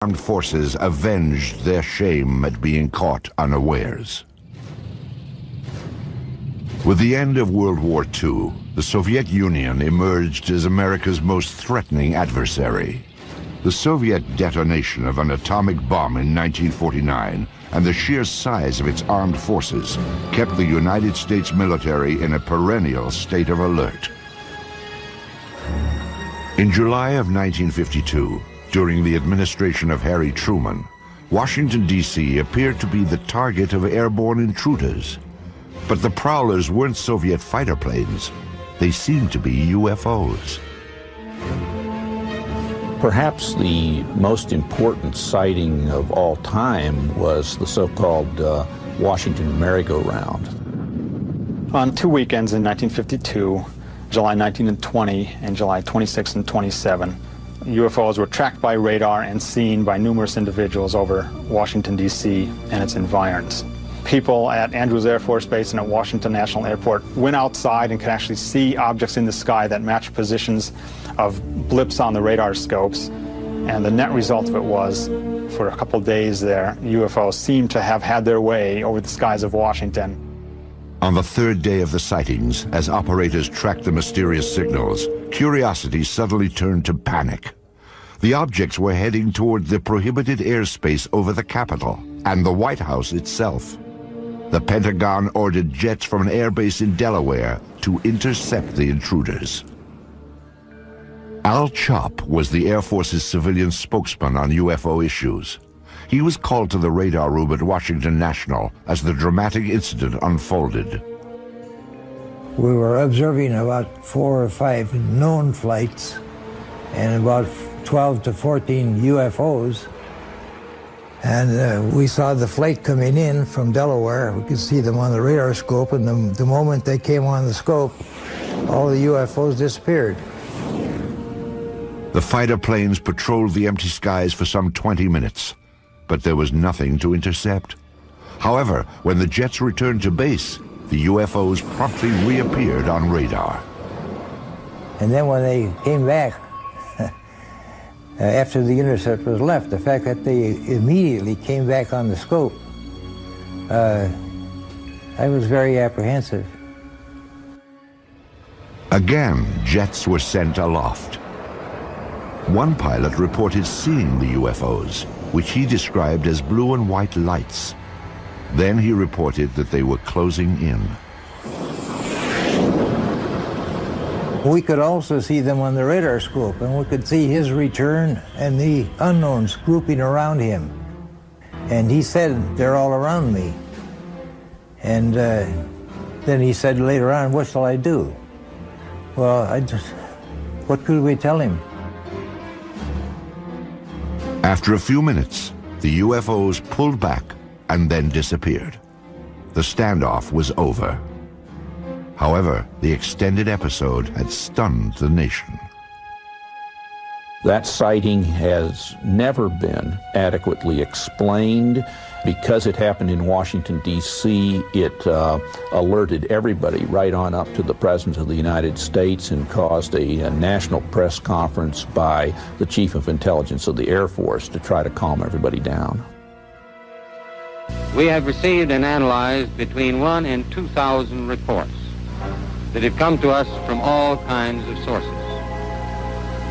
armed forces avenged their shame at being caught unawares. With the end of World War II, the Soviet Union emerged as America's most threatening adversary. The Soviet detonation of an atomic bomb in 1949 and the sheer size of its armed forces kept the United States military in a perennial state of alert. In July of 1952, during the administration of Harry Truman, Washington, D.C. appeared to be the target of airborne intruders. But the prowlers weren't Soviet fighter planes. They seemed to be UFOs. Perhaps the most important sighting of all time was the so-called Washington merry-go-round. On 2 weekends in 1952, July 19 and 20, and July 26 and 27, UFOs were tracked by radar and seen by numerous individuals over Washington, D.C. and its environs. People at Andrews Air Force Base and at Washington National Airport went outside and could actually see objects in the sky that matched positions of blips on the radar scopes. And the net result of it was, for a couple days there, UFOs seemed to have had their way over the skies of Washington. On the third day of the sightings, as operators tracked the mysterious signals, curiosity suddenly turned to panic. The objects were heading toward the prohibited airspace over the Capitol and the White House itself. The Pentagon ordered jets from an airbase in Delaware to intercept the intruders. Al Chop was the Air Force's civilian spokesman on UFO issues. He was called to the radar room at Washington National as the dramatic incident unfolded. We were observing about 4 or 5 known flights and about 12 to 14 UFOs. And we saw the flight coming in from Delaware. We could see them on the radar scope, and the moment they came on the scope, all the UFOs disappeared. The fighter planes patrolled the empty skies for some 20 minutes, but there was nothing to intercept. However, when the jets returned to base, the UFOs promptly reappeared on radar. And then when they came back, after the interceptors left, the fact that they immediately came back on the scope, I was very apprehensive. Again, jets were sent aloft. One pilot reported seeing the UFOs, which he described as blue and white lights. Then he reported that they were closing in. We could also see them on the radar scope, and we could see his return and the unknowns grouping around him. And he said, "They're all around me." And then he said later on, "What shall I do?" Well, what could we tell him? After a few minutes, the UFOs pulled back and then disappeared. The standoff was over. However, the extended episode had stunned the nation. That sighting has never been adequately explained. Because it happened in Washington, D.C., it alerted everybody right on up to the President of the United States and caused a national press conference by the Chief of Intelligence of the Air Force to try to calm everybody down. We have received and analyzed between 1,000 and 2,000 reports that have come to us from all kinds of sources.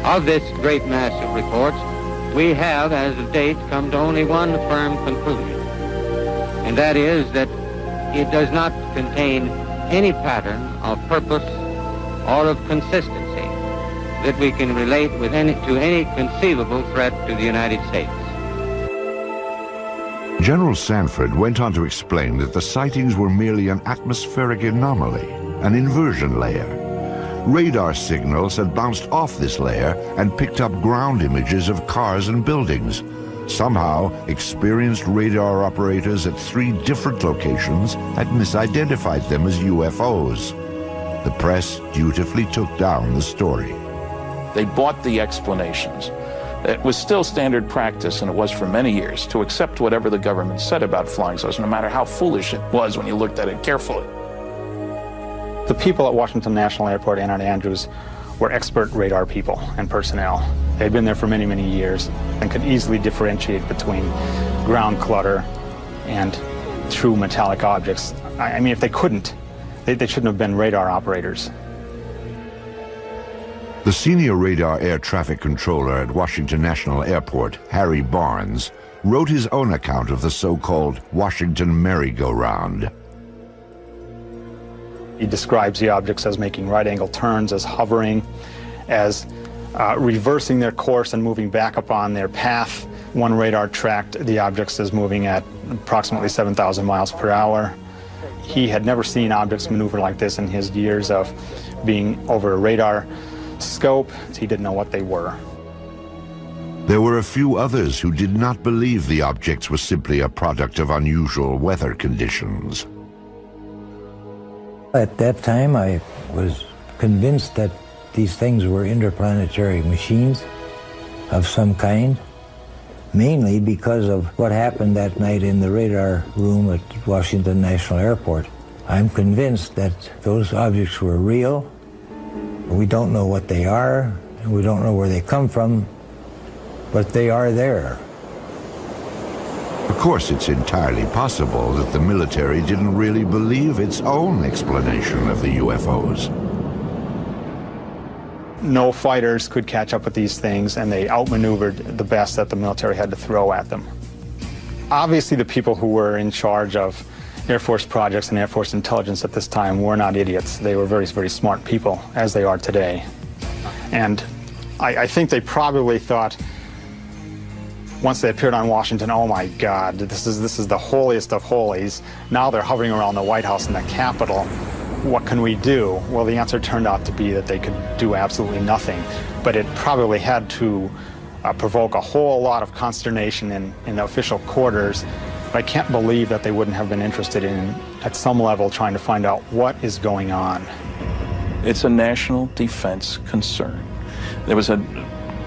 Of this great mass of reports, we have, as of date, come to only one firm conclusion, and that is that it does not contain any pattern of purpose or of consistency that we can relate to any conceivable threat to the United States. General Sanford went on to explain that the sightings were merely an atmospheric anomaly, an inversion layer. Radar signals had bounced off this layer and picked up ground images of cars and buildings. Somehow, experienced radar operators at 3 different locations had misidentified them as UFOs. The press dutifully took down the story. They bought the explanations. It was still standard practice, and it was for many years, to accept whatever the government said about flying saucers, no matter how foolish it was when you looked at it carefully. The people at Washington National Airport and at Andrews were expert radar people and personnel. They'd been there for many, many years and could easily differentiate between ground clutter and true metallic objects. I mean, if they couldn't, they shouldn't have been radar operators. The senior radar air traffic controller at Washington National Airport, Harry Barnes, wrote his own account of the so-called Washington merry-go-round. He describes the objects as making right-angle turns, as hovering, as reversing their course and moving back upon their path. One radar tracked the objects as moving at approximately 7,000 miles per hour. He had never seen objects maneuver like this in his years of being over a radar scope. He didn't know what they were. There were a few others who did not believe the objects were simply a product of unusual weather conditions. At that time, I was convinced that these things were interplanetary machines of some kind, mainly because of what happened that night in the radar room at Washington National Airport. I'm convinced that those objects were real. We don't know what they are, and we don't know where they come from, but they are there. Of course, it's entirely possible that the military didn't really believe its own explanation of the UFOs. No fighters could catch up with these things, and they outmaneuvered the best that the military had to throw at them. Obviously, the people who were in charge of Air Force projects and Air Force intelligence at this time were not idiots. They were very, very smart people, as they are today. And I think they probably thought, once they appeared on Washington, oh my God, this is the holiest of holies. Now they're hovering around the White House and the Capitol. What can we do? Well, the answer turned out to be that they could do absolutely nothing. But it probably had to provoke a whole lot of consternation in the official quarters. But I can't believe that they wouldn't have been interested in, at some level, trying to find out what is going on. It's a national defense concern. There was a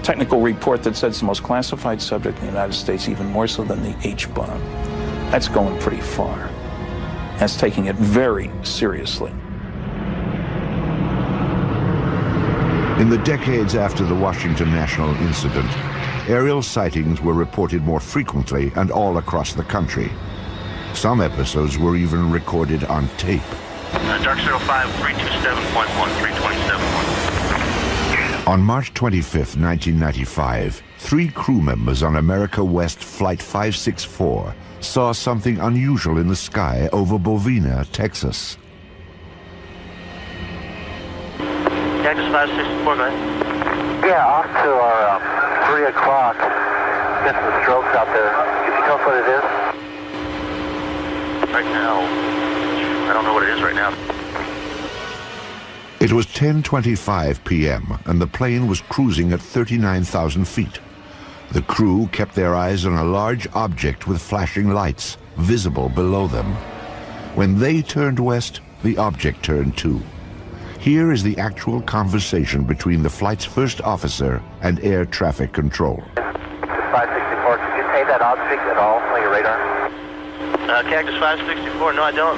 technical report that said it's the most classified subject in the United States, even more so than the H-bomb. That's going pretty far. That's taking it very seriously. In the decades after the Washington National incident, aerial sightings were reported more frequently and all across the country. Some episodes were even recorded on tape. Dark 05, 327.1, 327.1. On March 25, 1995, 3 crew members on America West Flight 564 saw something unusual in the sky over Bovina, Texas. Cactus 564, go ahead. Yeah, off to our 3 o'clock. Get some strokes out there. Can you tell us what it is? Right now, I don't know what it is right now. It was 10:25 p.m. and the plane was cruising at 39,000 feet. The crew kept their eyes on a large object with flashing lights, visible below them. When they turned west, the object turned too. Here is the actual conversation between the flight's first officer and air traffic control. 564, could you say that object at all on your radar? Cactus 564, no I don't.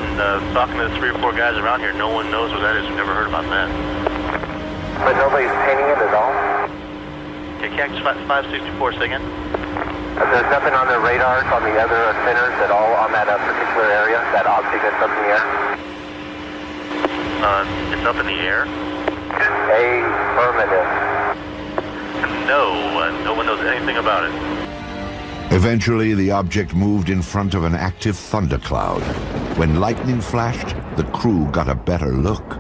Talking to the 3 or 4 guys around here, no one knows what that is. We've never heard about that. But nobody's painting it at all? Okay, Cactus 564, say again? There's nothing on the radars on the other centers at all on that particular area, that object that's up in the air? It's up in the air? Affirmative. No, no one knows anything about it. Eventually, the object moved in front of an active thundercloud. When lightning flashed, the crew got a better look.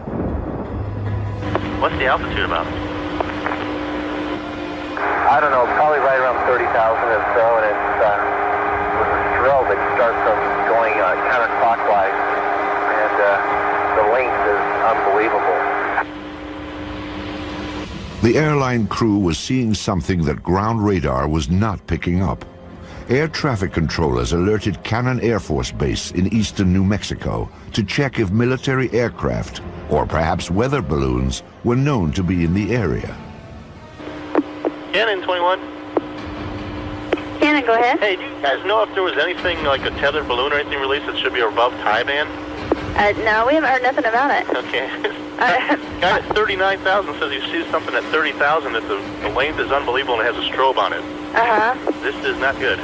What's the altitude about? I don't know, probably right around 30,000 or so, and it's with a drill that starts going counterclockwise, and the length is unbelievable. The airline crew was seeing something that ground radar was not picking up. Air traffic controllers alerted Cannon Air Force Base in eastern New Mexico to check if military aircraft, or perhaps weather balloons, were known to be in the area. Cannon 21. Cannon, go ahead. Hey, do you guys know if there was anything like a tethered balloon or anything released that should be above tie band? No, we haven't heard nothing about it. Okay. Guy at 39,000 says he sees something at 30,000 that the length is unbelievable and it has a strobe on it. Uh-huh. This is not good.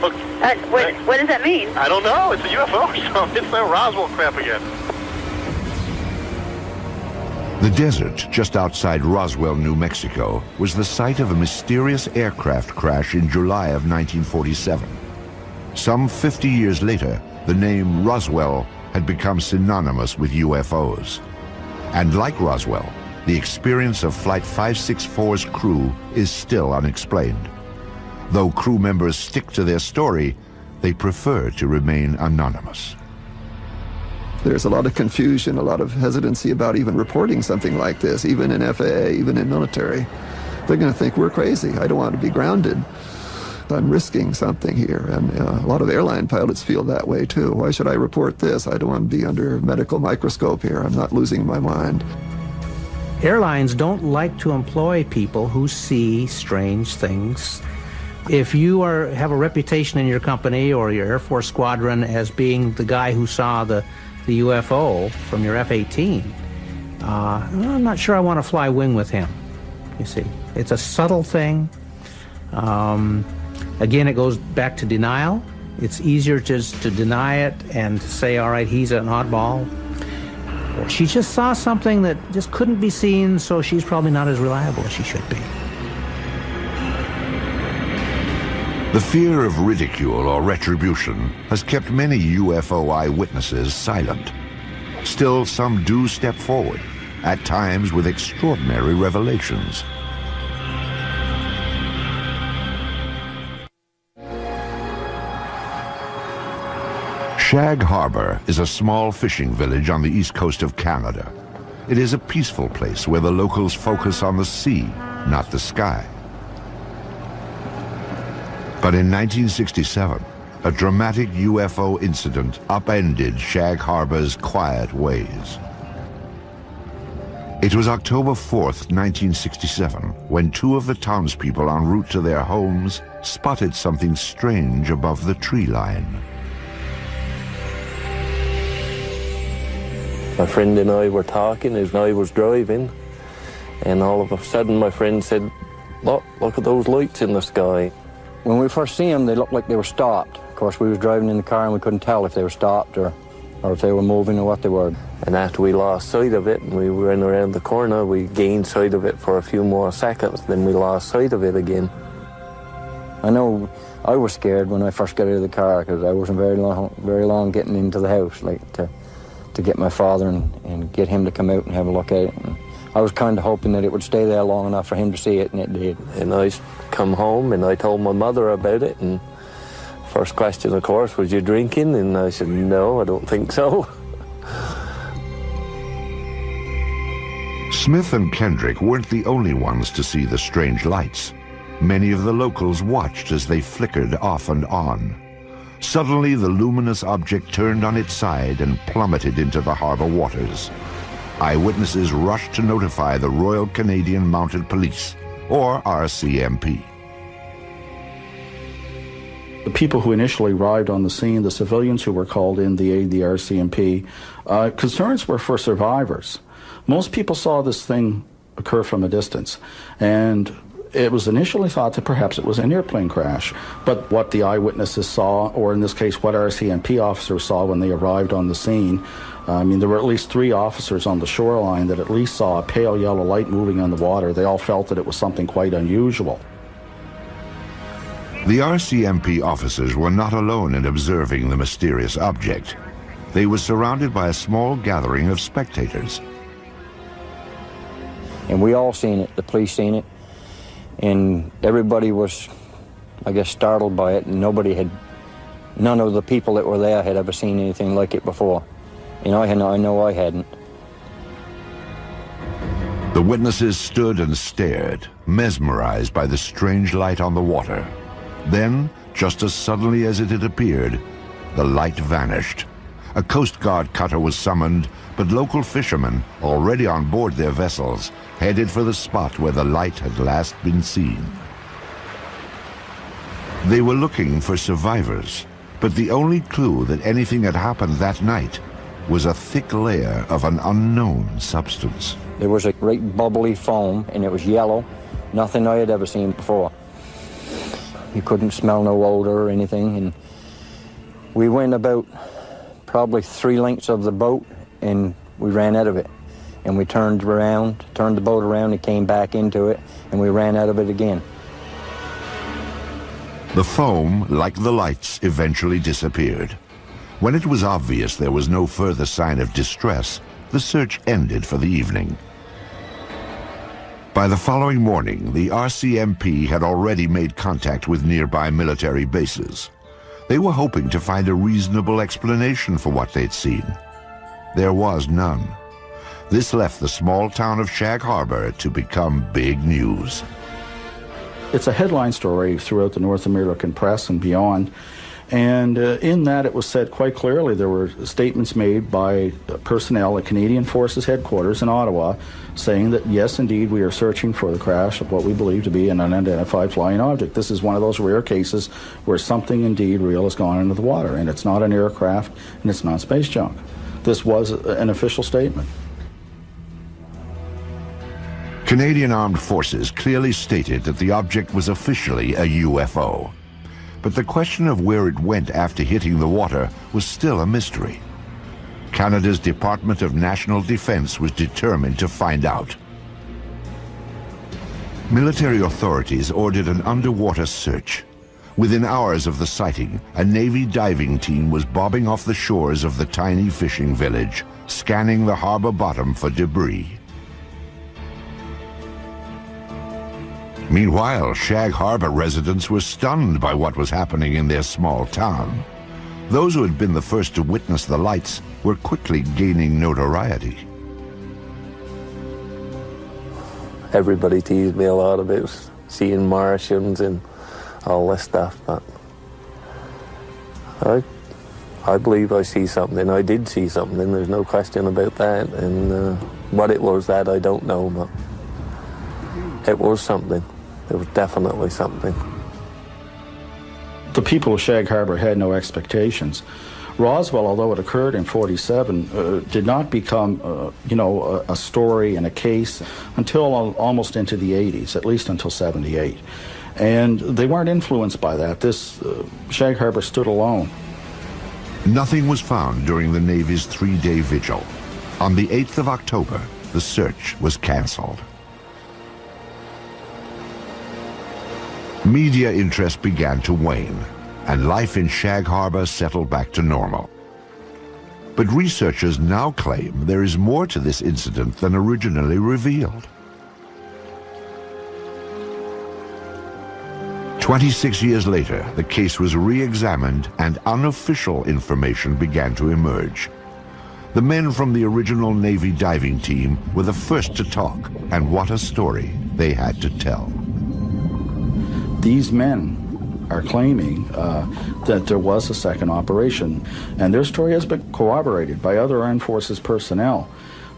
What does that mean? I don't know. It's a UFO or something. It's that Roswell crap again. The desert just outside Roswell, New Mexico, was the site of a mysterious aircraft crash in July of 1947. Some 50 years later, the name Roswell had become synonymous with UFOs. And like Roswell, the experience of Flight 564's crew is still unexplained. Though crew members stick to their story, they prefer to remain anonymous. There's a lot of confusion, a lot of hesitancy about even reporting something like this, even in FAA, even in military. They're going to think we're crazy. I don't want to be grounded. I'm risking something here. And a lot of airline pilots feel that way too. Why should I report this? I don't want to be under a medical microscope here. I'm not losing my mind. Airlines don't like to employ people who see strange things. If you have a reputation in your company or your Air Force squadron as being the guy who saw the UFO from your F-18, I'm not sure I want to fly wing with him, you see. It's a subtle thing. Again, it goes back to denial. It's easier just to deny it and to say, all right, he's an oddball. Or she just saw something that just couldn't be seen, so she's probably not as reliable as she should be. The fear of ridicule or retribution has kept many UFO eyewitnesses silent. Still, some do step forward, at times with extraordinary revelations. Shag Harbor is a small fishing village on the east coast of Canada. It is a peaceful place where the locals focus on the sea, not the sky. But in 1967, a dramatic UFO incident upended Shag Harbor's quiet ways. It was October 4th, 1967, when two of the townspeople en route to their homes spotted something strange above the tree line. My friend and I were talking as I was driving, and all of a sudden my friend said, look at those lights in the sky. When we first seen them, they looked like they were stopped. Of course, we was driving in the car and we couldn't tell if they were stopped or if they were moving or what they were. And after we lost sight of it and we ran around the corner, we gained sight of it for a few more seconds, then we lost sight of it again. I know I was scared when I first got out of the car because I wasn't very long getting into the house, like to get my father and get him to come out and have a look at it. And I was kind of hoping that it would stay there long enough for him to see it, and it did. And I come home and I told my mother about it, and first question, of course, was you drinking? And I said, no, I don't think so. Smith and Kendrick weren't the only ones to see the strange lights. Many of the locals watched as they flickered off and on. Suddenly, the luminous object turned on its side and plummeted into the harbor waters. Eyewitnesses rushed to notify the Royal Canadian Mounted Police, or RCMP. The people who initially arrived on the scene, the civilians who were called in to aid the RCMP, concerns were for survivors. Most people saw this thing occur from a distance, and it was initially thought that perhaps it was an airplane crash. But what the eyewitnesses saw, or in this case what RCMP officers saw when they arrived on the scene, there were at least 3 officers on the shoreline that at least saw a pale yellow light moving on the water. They all felt that it was something quite unusual. The RCMP officers were not alone in observing the mysterious object. They were surrounded by a small gathering of spectators. And we all seen it, the police seen it, and everybody was, I guess, startled by it, and none of the people that were there had ever seen anything like it before. I know I hadn't. The witnesses stood and stared, mesmerized by the strange light on the water. Then, just as suddenly as it had appeared, the light vanished. A Coast Guard cutter was summoned, but local fishermen, already on board their vessels, headed for the spot where the light had last been seen. They were looking for survivors, but the only clue that anything had happened that night was a thick layer of an unknown substance. There was a great bubbly foam, and it was yellow, nothing I had ever seen before. You couldn't smell no odor or anything, and we went about probably 3 lengths of the boat, and we ran out of it. And we turned the boat around, and came back into it, and we ran out of it again. The foam, like the lights, eventually disappeared. When it was obvious there was no further sign of distress, the search ended for the evening. By the following morning, the RCMP had already made contact with nearby military bases. They were hoping to find a reasonable explanation for what they'd seen. There was none. This left the small town of Shag Harbor to become big news. It's a headline story throughout the North American press and beyond. And in that, it was said quite clearly, there were statements made by personnel at Canadian Forces headquarters in Ottawa saying that, yes, indeed, we are searching for the crash of what we believe to be an unidentified flying object. This is one of those rare cases where something indeed real has gone into the water, and it's not an aircraft and it's not space junk. This was an official statement. Canadian Armed Forces clearly stated that the object was officially a UFO. But the question of where it went after hitting the water was still a mystery. Canada's Department of National Defence was determined to find out. Military authorities ordered an underwater search. Within hours of the sighting, a Navy diving team was bobbing off the shores of the tiny fishing village, scanning the harbor bottom for debris. Meanwhile, Shag Harbor residents were stunned by what was happening in their small town. Those who had been the first to witness the lights were quickly gaining notoriety. Everybody teased me a lot about seeing Martians and all this stuff, but I believe I see something. I did see something, there's no question about that. And what it was, that I don't know, but it was something. It was definitely something. The people of Shag Harbor had no expectations. Roswell, although it occurred in '47, did not become, a story and a case until almost into the '80s, at least until '78. And they weren't influenced by that. Shag Harbor stood alone. Nothing was found during the Navy's 3-day vigil. On the 8th of October, the search was canceled. Media interest began to wane, and life in Shag Harbor settled back to normal. But researchers now claim there is more to this incident than originally revealed. 26 years later, the case was re-examined and unofficial information began to emerge. The men from the original Navy diving team were the first to talk, and what a story they had to tell. These men are claiming that there was a second operation, and their story has been corroborated by other Armed Forces personnel,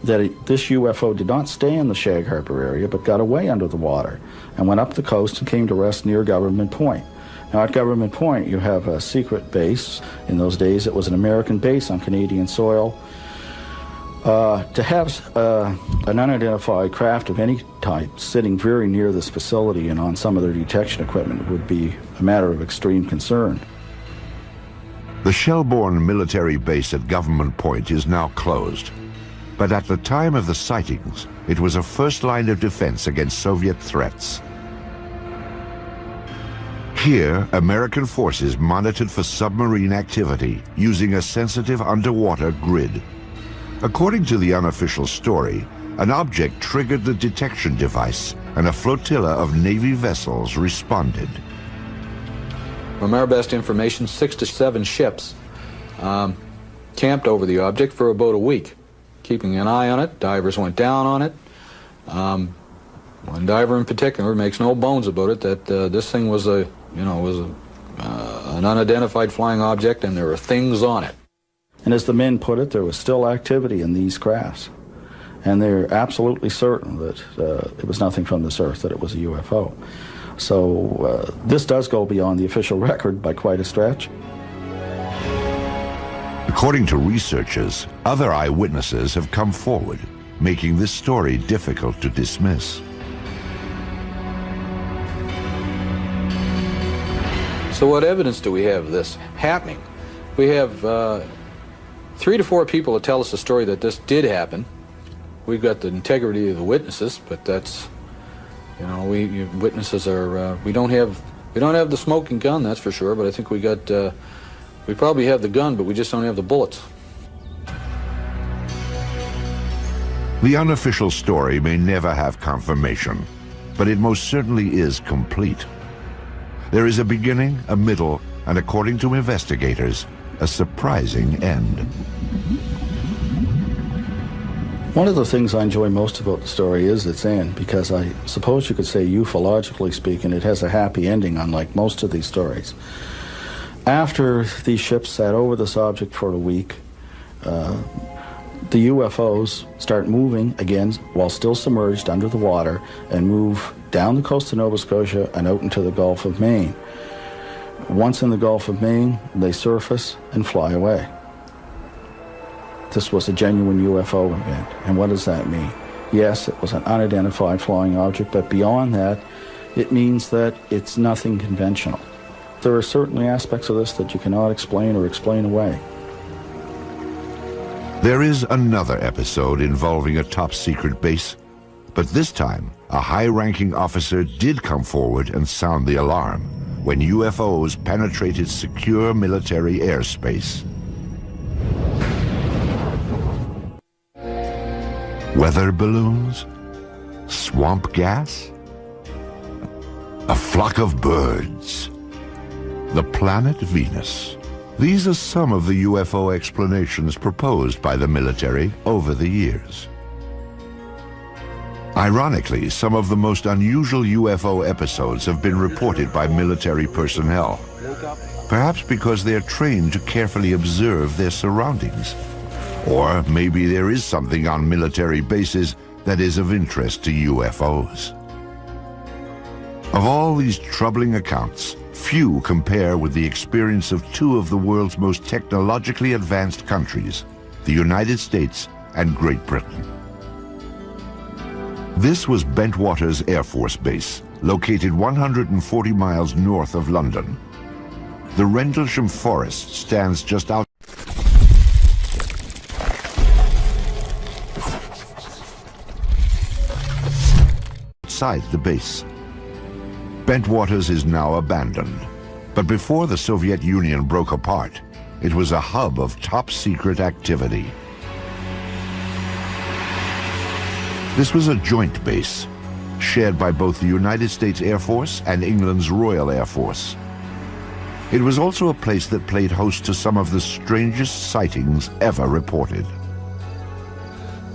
that this UFO did not stay in the Shag Harbor area, but got away under the water and went up the coast and came to rest near Government Point. Now, at Government Point, you have a secret base. In those days, it was an American base on Canadian soil. To have an unidentified craft of any type sitting very near this facility and on some of their detection equipment would be a matter of extreme concern. The Shelbourne military base at Government Point is now closed. But at the time of the sightings, it was a first line of defense against Soviet threats. Here, American forces monitored for submarine activity using a sensitive underwater grid. According to the unofficial story, an object triggered the detection device, and a flotilla of Navy vessels responded. From our best information, 6 to 7 ships camped over the object for about a week, keeping an eye on it. Divers went down on it. One diver in particular makes no bones about it that this thing was an unidentified flying object, and there were things on it. And as the men put it, there was still activity in these crafts. And they're absolutely certain that it was nothing from this earth, that it was a UFO. So this does go beyond the official record by quite a stretch. According to researchers, other eyewitnesses have come forward, making this story difficult to dismiss. So what evidence do we have of this happening? We have 3 to 4 people that tell us a story that this did happen. We've got the integrity of the witnesses, but that's, you know, witnesses are, we don't have the smoking gun, that's for sure, but I think we probably have the gun, but we just don't have the bullets. The unofficial story may never have confirmation, but it most certainly is complete. There is a beginning, a middle, and according to investigators, a surprising end. One of the things I enjoy most about the story is its end, because I suppose you could say, ufologically speaking, it has a happy ending, unlike most of these stories. After these ships sat over this object for a week, the UFOs start moving again while still submerged under the water and move down the coast of Nova Scotia and out into the Gulf of Maine. Once in the Gulf of Maine, they surface and fly away. This was a genuine UFO event. And what does that mean? Yes, it was an unidentified flying object, but beyond that, it means that it's nothing conventional. There are certainly aspects of this that you cannot explain or explain away. There is another episode involving a top-secret base, but this time, a high-ranking officer did come forward and sound the alarm when UFOs penetrated secure military airspace. Weather balloons? Swamp gas? A flock of birds? The planet Venus? These are some of the UFO explanations proposed by the military over the years. Ironically, some of the most unusual UFO episodes have been reported by military personnel, perhaps because they are trained to carefully observe their surroundings. Or maybe there is something on military bases that is of interest to UFOs. Of all these troubling accounts, few compare with the experience of 2 of the world's most technologically advanced countries, the United States and Great Britain. This was Bentwaters Air Force Base, located 140 miles north of London. The Rendlesham Forest stands just outside the base. Bentwaters is now abandoned, but before the Soviet Union broke apart, it was a hub of top-secret activity. This was a joint base, shared by both the United States Air Force and England's Royal Air Force. It was also a place that played host to some of the strangest sightings ever reported.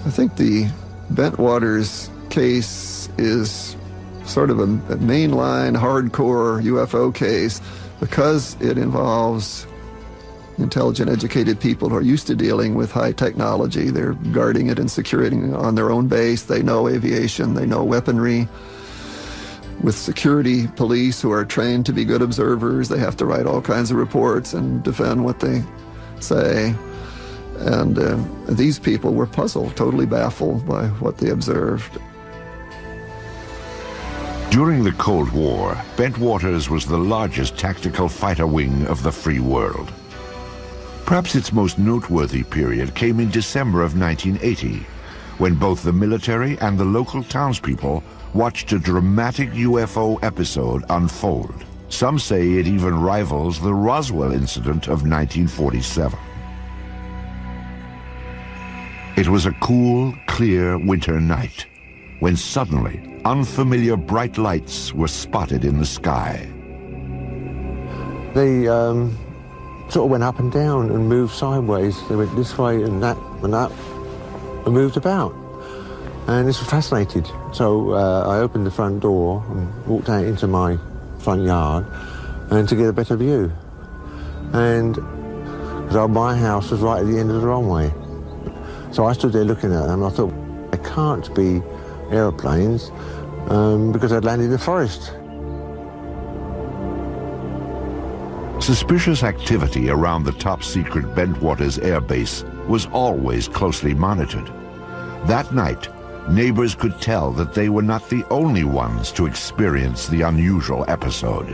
I think the Bentwaters case is sort of a mainline, hardcore UFO case because it involves intelligent, educated people who are used to dealing with high technology. They're guarding it and securing it on their own base. They know aviation, they know weaponry. With security police who are trained to be good observers, they have to write all kinds of reports and defend what they say. And these people were puzzled, totally baffled by what they observed. During the Cold War, Bentwaters was the largest tactical fighter wing of the free world. Perhaps its most noteworthy period came in December of 1980, when both the military and the local townspeople watched a dramatic UFO episode unfold. Some say it even rivals the Roswell incident of 1947. It was a cool, clear winter night, when suddenly unfamiliar bright lights were spotted in the sky. They sort of went up and down and moved sideways. They went this way and that and moved about. And this was fascinated. So I opened the front door and walked out into my front yard and to get a better view. And because my house was right at the end of the runway. So I stood there looking at them and I thought, it can't be aeroplanes because I'd landed in the forest. Suspicious activity around the top-secret Bentwaters Air Base was always closely monitored. That night, neighbors could tell that they were not the only ones to experience the unusual episode.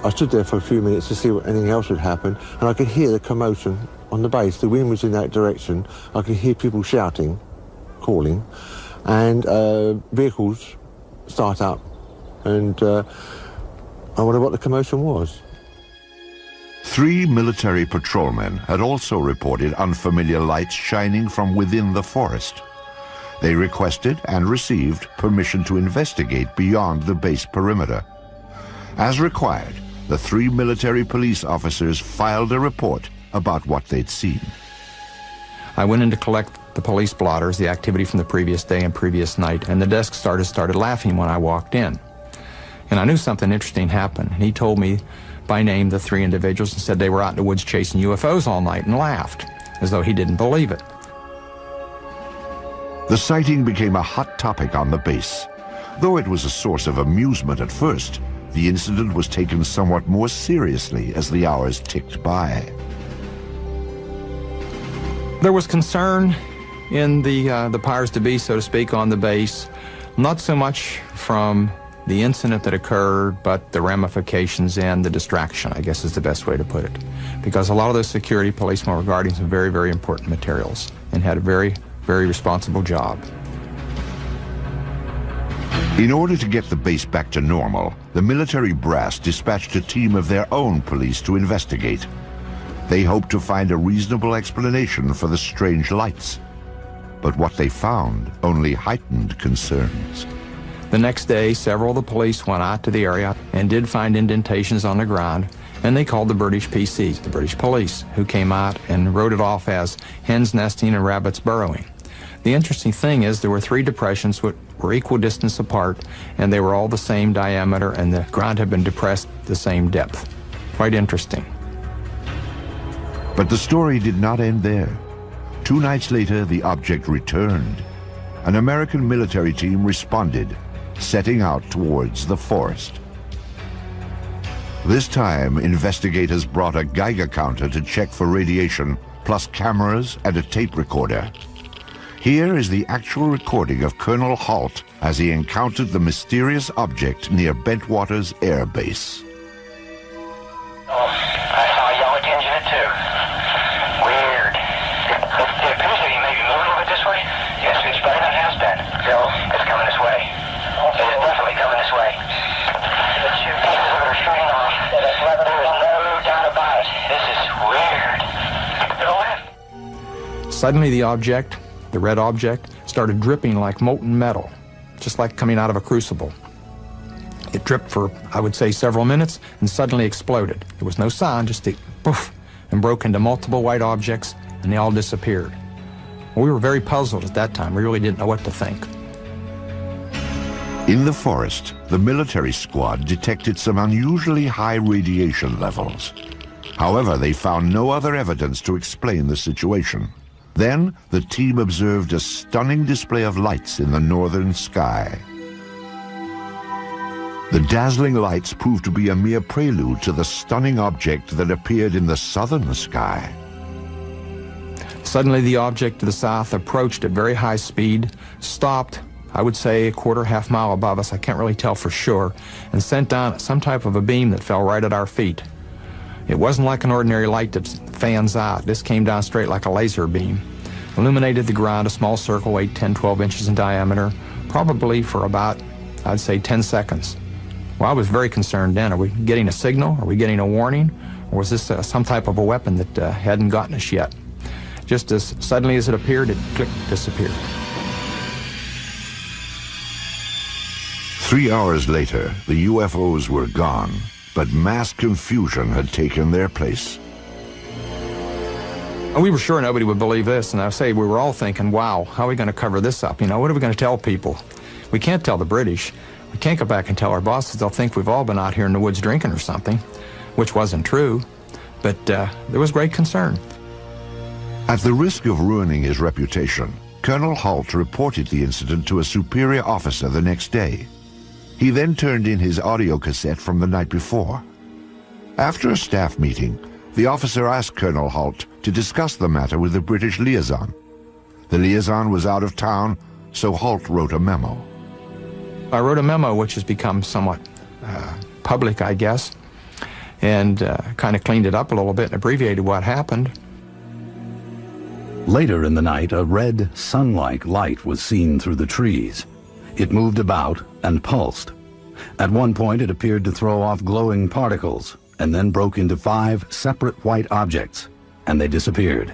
I stood there for a few minutes to see if anything else would happen, and I could hear the commotion on the base. The wind was in that direction. I could hear people shouting, calling, and vehicles start up, and I wondered what the commotion was. 3 military patrolmen had also reported unfamiliar lights shining from within the forest. They requested and received permission to investigate beyond the base perimeter. As required, the 3 military police officers filed a report about what they'd seen. I went in to collect the police blotters, the activity from the previous day and previous night, and the desk started laughing when I walked in. And I knew something interesting happened. And he told me by name the 3 individuals and said they were out in the woods chasing UFOs all night, and laughed, as though he didn't believe it. The sighting became a hot topic on the base. Though it was a source of amusement at first, the incident was taken somewhat more seriously as the hours ticked by. There was concern in the powers to be, so to speak, on the base, not so much from the incident that occurred, but the ramifications and the distraction, I guess is the best way to put it. Because a lot of those security policemen were guarding some very, very important materials and had a very, very responsible job. In order to get the base back to normal, the military brass dispatched a team of their own police to investigate. They hoped to find a reasonable explanation for the strange lights. But what they found only heightened concerns. The next day, several of the police went out to the area and did find indentations on the ground, and they called the British PCs, the British police, who came out and wrote it off as hens nesting and rabbits burrowing. The interesting thing is there were 3 depressions which were equal distance apart, and they were all the same diameter, and the ground had been depressed the same depth. Quite interesting. But the story did not end there. 2 nights later, the object returned. An American military team responded, setting out towards the forest. This time, investigators brought a Geiger counter to check for radiation, plus cameras and a tape recorder. Here is the actual recording of Colonel Halt as he encountered the mysterious object near Bentwaters Air Base. Oh, I saw a yellow tinge in it too. Weird. It appears to be maybe moving a little bit this way. Yes, it's better than it has been. So, it's coming this way. It is definitely coming this way. The 2 pieces of it are shooting off. There is no doubt about it. This is weird. To the left. Suddenly the object, the red object, started dripping like molten metal, just like coming out of a crucible. It dripped for, I would say, several minutes and suddenly exploded. There was no sound, just a poof, and broke into multiple white objects, and they all disappeared. We were very puzzled at that time. We really didn't know what to think. In the forest, the military squad detected some unusually high radiation levels. However, they found no other evidence to explain the situation. Then, the team observed a stunning display of lights in the northern sky. The dazzling lights proved to be a mere prelude to the stunning object that appeared in the southern sky. Suddenly, the object to the south approached at very high speed, stopped, I would say, a quarter, half mile above us, I can't really tell for sure, and sent down some type of a beam that fell right at our feet. It wasn't like an ordinary light that fans out. This came down straight like a laser beam. Illuminated the ground, a small circle, 8, 10, 12 inches in diameter, probably for about, I'd say, 10 seconds. Well, I was very concerned then. Are we getting a signal? Are we getting a warning? Or was this some type of a weapon that hadn't gotten us yet? Just as suddenly as it appeared, it clicked, disappeared. 3 hours later, the UFOs were gone, but mass confusion had taken their place. We were sure nobody would believe this, and I say we were all thinking, wow, how are we going to cover this up? You know, what are we going to tell people? We can't tell the British. We can't go back and tell our bosses. They'll think we've all been out here in the woods drinking or something, which wasn't true, but there was great concern. At the risk of ruining his reputation, Colonel Halt reported the incident to a superior officer the next day. He then turned in his audio cassette from the night before. After a staff meeting, the officer asked Colonel Halt to discuss the matter with the British liaison. The liaison was out of town, so Halt wrote a memo. I wrote a memo which has become somewhat public, I guess, and kind of cleaned it up a little bit and abbreviated what happened. Later in the night, a red, sun-like light was seen through the trees. It moved about and pulsed. At one point, it appeared to throw off glowing particles, and then broke into 5 separate white objects, and they disappeared.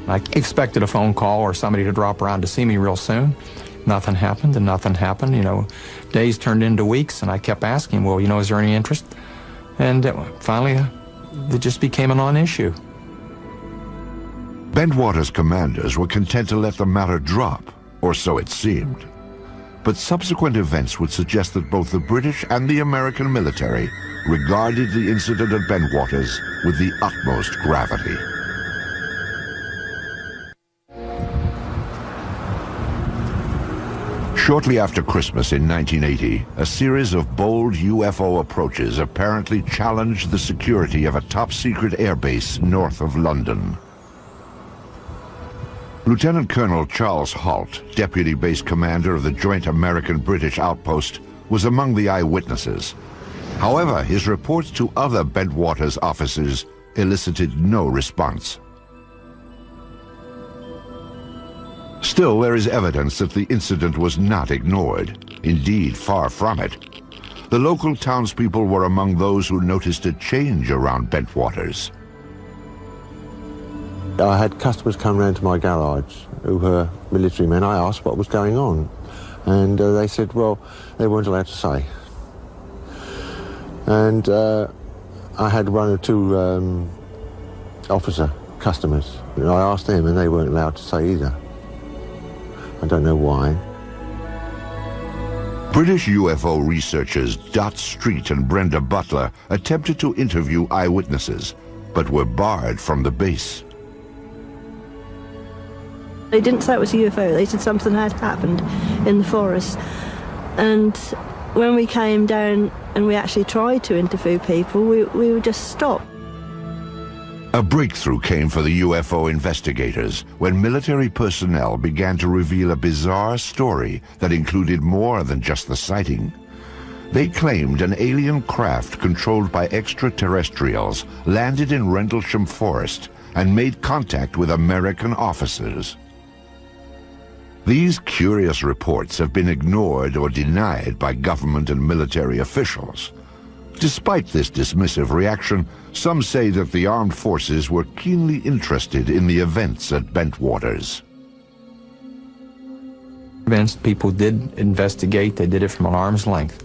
I expected a phone call or somebody to drop around to see me real soon. Nothing happened, and nothing happened. You know, days turned into weeks, and I kept asking, well, you know, is there any interest? And finally, it just became a non-issue. Bentwater's commanders were content to let the matter drop, or so it seemed. But subsequent events would suggest that both the British and the American military regarded the incident at Bentwaters with the utmost gravity. Shortly after Christmas in 1980, a series of bold UFO approaches apparently challenged the security of a top-secret airbase north of London. Lieutenant Colonel Charles Halt, Deputy Base Commander of the Joint American-British Outpost, was among the eyewitnesses. However, his reports to other Bentwaters officers elicited no response. Still, there is evidence that the incident was not ignored. Indeed, far from it. The local townspeople were among those who noticed a change around Bentwaters. I had customers come round to my garage who were military men. I asked what was going on, and they said, well, they weren't allowed to say. And I had 1 or 2 officer customers, and I asked them, and they weren't allowed to say either. I don't know why. British UFO researchers Dot Street and Brenda Butler attempted to interview eyewitnesses, but were barred from the base. They didn't say it was a UFO, they said something had happened in the forest. And when we came down and we actually tried to interview people, we were just stopped. A breakthrough came for the UFO investigators when military personnel began to reveal a bizarre story that included more than just the sighting. They claimed an alien craft controlled by extraterrestrials landed in Rendlesham Forest and made contact with American officers. These curious reports have been ignored or denied by government and military officials. Despite this dismissive reaction, some say that the armed forces were keenly interested in the events at Bentwaters. People did investigate, they did it from an arm's length.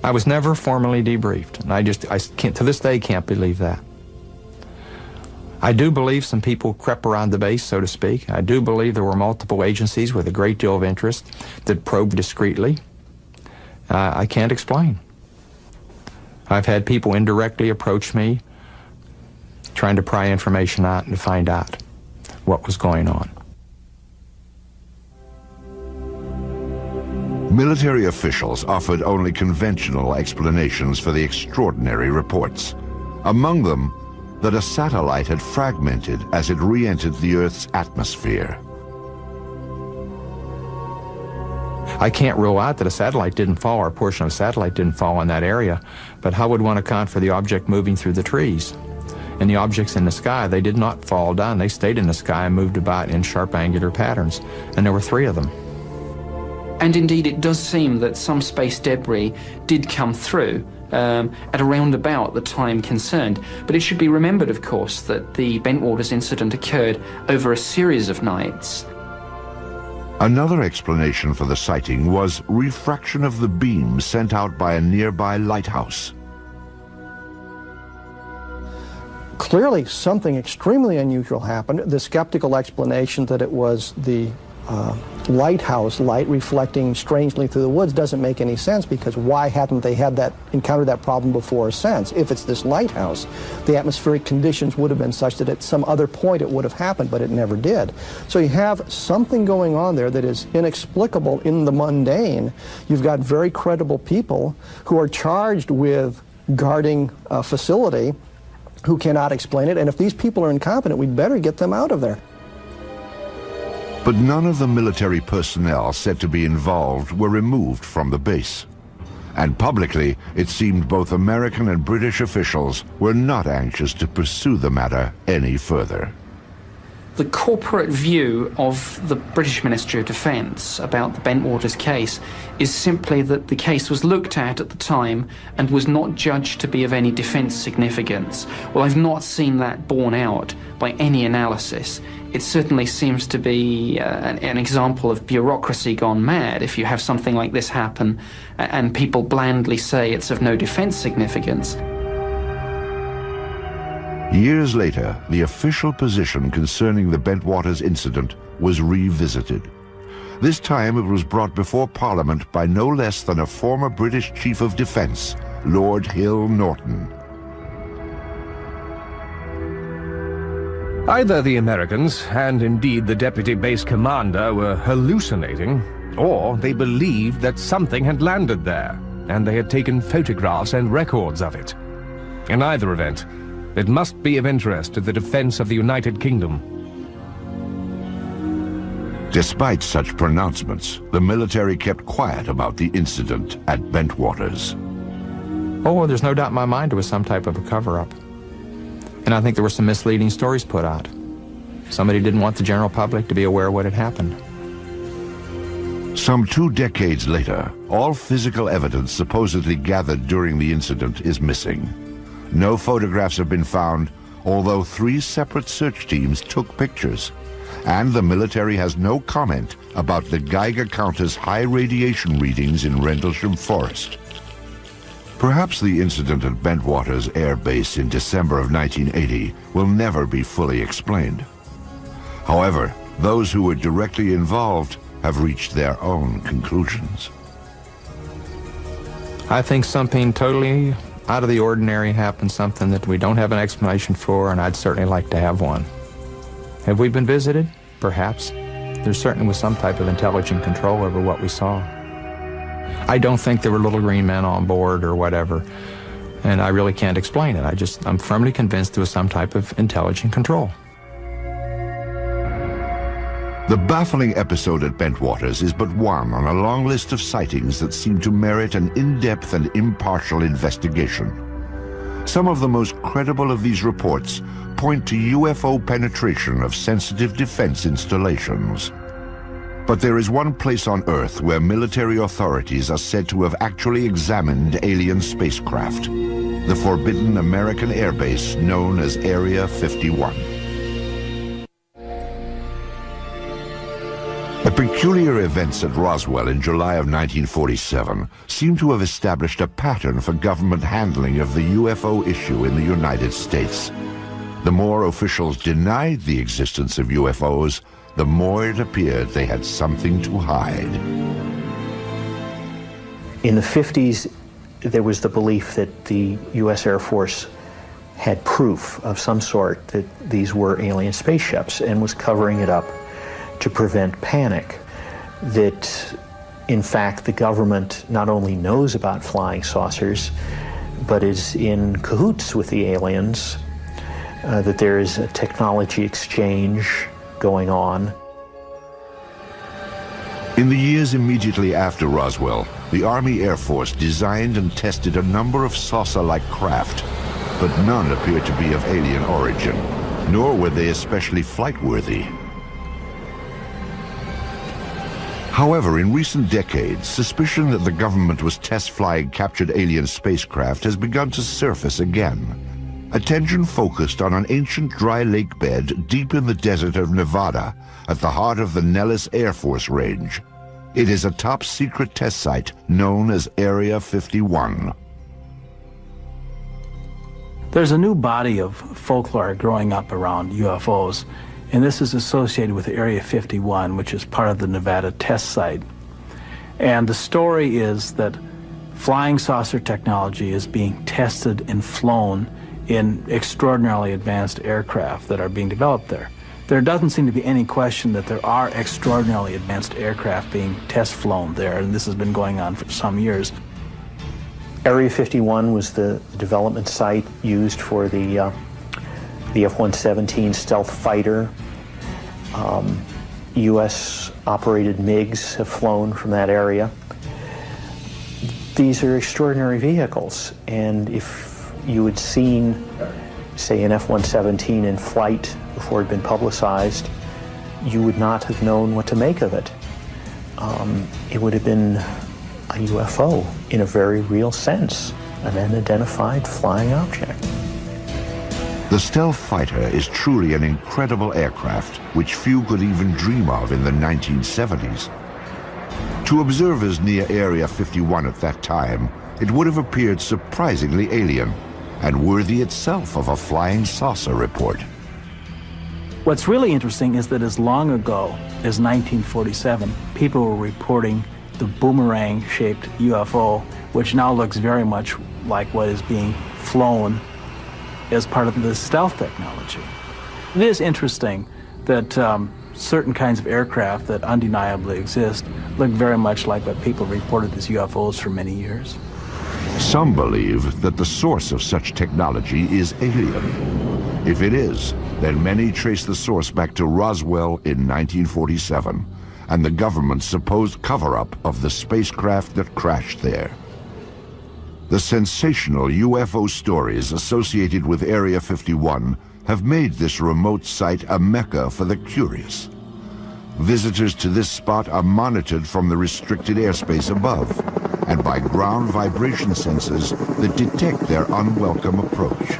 I was never formally debriefed, and I can't, to this day, can't believe that. I do believe some people crept around the base, so to speak. I do believe there were multiple agencies with a great deal of interest that probed discreetly. I can't explain. I've had people indirectly approach me trying to pry information out and to find out what was going on. Military officials offered only conventional explanations for the extraordinary reports. Among them, that a satellite had fragmented as it re-entered the Earth's atmosphere. I can't rule out that a satellite didn't fall, or a portion of a satellite didn't fall in that area, but how would one account for the object moving through the trees? And the objects in the sky, they did not fall down. They stayed in the sky and moved about in sharp angular patterns, and there were 3 of them. And indeed, it does seem that some space debris did come through at around about the time concerned. But it should be remembered, of course, that the Bentwaters incident occurred over a series of nights. Another explanation for the sighting was refraction of the beam sent out by a nearby lighthouse. Clearly, something extremely unusual happened. The skeptical explanation that it was the lighthouse light reflecting strangely through the woods doesn't make any sense, because why hadn't they encountered that problem before since? If it's this lighthouse, the atmospheric conditions would have been such that at some other point it would have happened, but it never did. So you have something going on there that is inexplicable in the mundane. You've got very credible people who are charged with guarding a facility who cannot explain it, and if these people are incompetent, we'd better get them out of there. But none of the military personnel said to be involved were removed from the base. And publicly, it seemed both American and British officials were not anxious to pursue the matter any further. The corporate view of the British Ministry of Defence about the Bentwaters case is simply that the case was looked at the time and was not judged to be of any defence significance. Well, I've not seen that borne out by any analysis. It certainly seems to be an example of bureaucracy gone mad if you have something like this happen and people blandly say it's of no defence significance. Years later, the official position concerning the Bentwaters incident was revisited. This time it was brought before Parliament by no less than a former British Chief of Defence, Lord Hill Norton. Either the Americans, and indeed the deputy base commander, were hallucinating, or they believed that something had landed there, and they had taken photographs and records of it. In either event, it must be of interest to the defense of the United Kingdom. Despite such pronouncements, the military kept quiet about the incident at Bentwaters. Oh, there's no doubt in my mind it was some type of a cover-up. And I think there were some misleading stories put out. Somebody didn't want the general public to be aware of what had happened. Some 2 decades later, all physical evidence supposedly gathered during the incident is missing. No photographs have been found, although 3 separate search teams took pictures. And the military has no comment about the Geiger counter's high radiation readings in Rendlesham Forest. Perhaps the incident at Bentwaters Air Base in December of 1980 will never be fully explained. However, those who were directly involved have reached their own conclusions. I think something totally out of the ordinary happened, something that we don't have an explanation for, and I'd certainly like to have one. Have we been visited? Perhaps. There certainly was some type of intelligent control over what we saw. I don't think there were little green men on board or whatever, and I really can't explain it. I'm firmly convinced there was some type of intelligent control. The baffling episode at Bentwaters is but one on a long list of sightings that seem to merit an in-depth and impartial investigation. Some of the most credible of these reports point to UFO penetration of sensitive defense installations. But there is one place on Earth where military authorities are said to have actually examined alien spacecraft: the forbidden American airbase known as Area 51. The peculiar events at Roswell in July of 1947 seem to have established a pattern for government handling of the UFO issue in the United States. The more officials denied the existence of UFOs, the more it appeared they had something to hide. In the 50s, there was the belief that the U.S. Air Force had proof of some sort that these were alien spaceships and was covering it up to prevent panic, that in fact the government not only knows about flying saucers, but is in cahoots with the aliens, that there is a technology exchange going on. In the years immediately after Roswell, the Army Air Force designed and tested a number of saucer-like craft, but none appeared to be of alien origin, nor were they especially flight-worthy. However, in recent decades, suspicion that the government was test-flying captured alien spacecraft has begun to surface again. Attention focused on an ancient dry lake bed deep in the desert of Nevada, at the heart of the Nellis Air Force Range. It is a top-secret test site known as Area 51. There's a new body of folklore growing up around UFOs, And this is associated with Area 51, which is part of the Nevada test site. And the story is that flying saucer technology is being tested and flown in extraordinarily advanced aircraft that are being developed there. There doesn't seem to be any question that there are extraordinarily advanced aircraft being test flown there, and this has been going on for some years. Area 51 was the development site used for the F-117 stealth fighter. U.S.-operated MiGs have flown from that area. These are extraordinary vehicles, and if you had seen, say, an F-117 in flight before it had been publicized, you would not have known what to make of it. It would have been a UFO in a very real sense, an unidentified flying object. The stealth fighter is truly an incredible aircraft which few could even dream of in the 1970s. To observers near Area 51 at that time, it would have appeared surprisingly alien and worthy itself of a flying saucer report. What's really interesting is that as long ago as 1947, people were reporting the boomerang-shaped UFO, which now looks very much like what is being flown as part of the stealth technology. It is interesting that certain kinds of aircraft that undeniably exist look very much like what people reported as UFOs for many years. Some believe that the source of such technology is alien. If it is, then many trace the source back to Roswell in 1947 and the government's supposed cover-up of the spacecraft that crashed there. The sensational UFO stories associated with Area 51 have made this remote site a mecca for the curious. Visitors to this spot are monitored from the restricted airspace above and by ground vibration sensors that detect their unwelcome approach.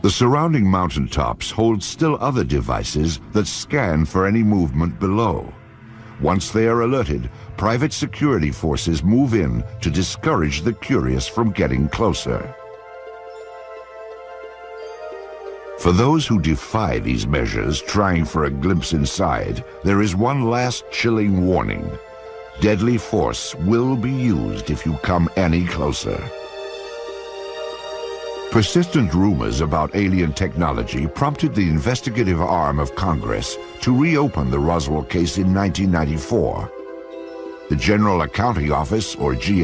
The surrounding mountaintops hold still other devices that scan for any movement below. Once they are alerted, private security forces move in to discourage the curious from getting closer. For those who defy these measures, trying for a glimpse inside, there is one last chilling warning. Deadly force will be used if you come any closer. Persistent rumors about alien technology prompted the investigative arm of Congress to reopen the Roswell case in 1994. The General Accounting Office, or GA,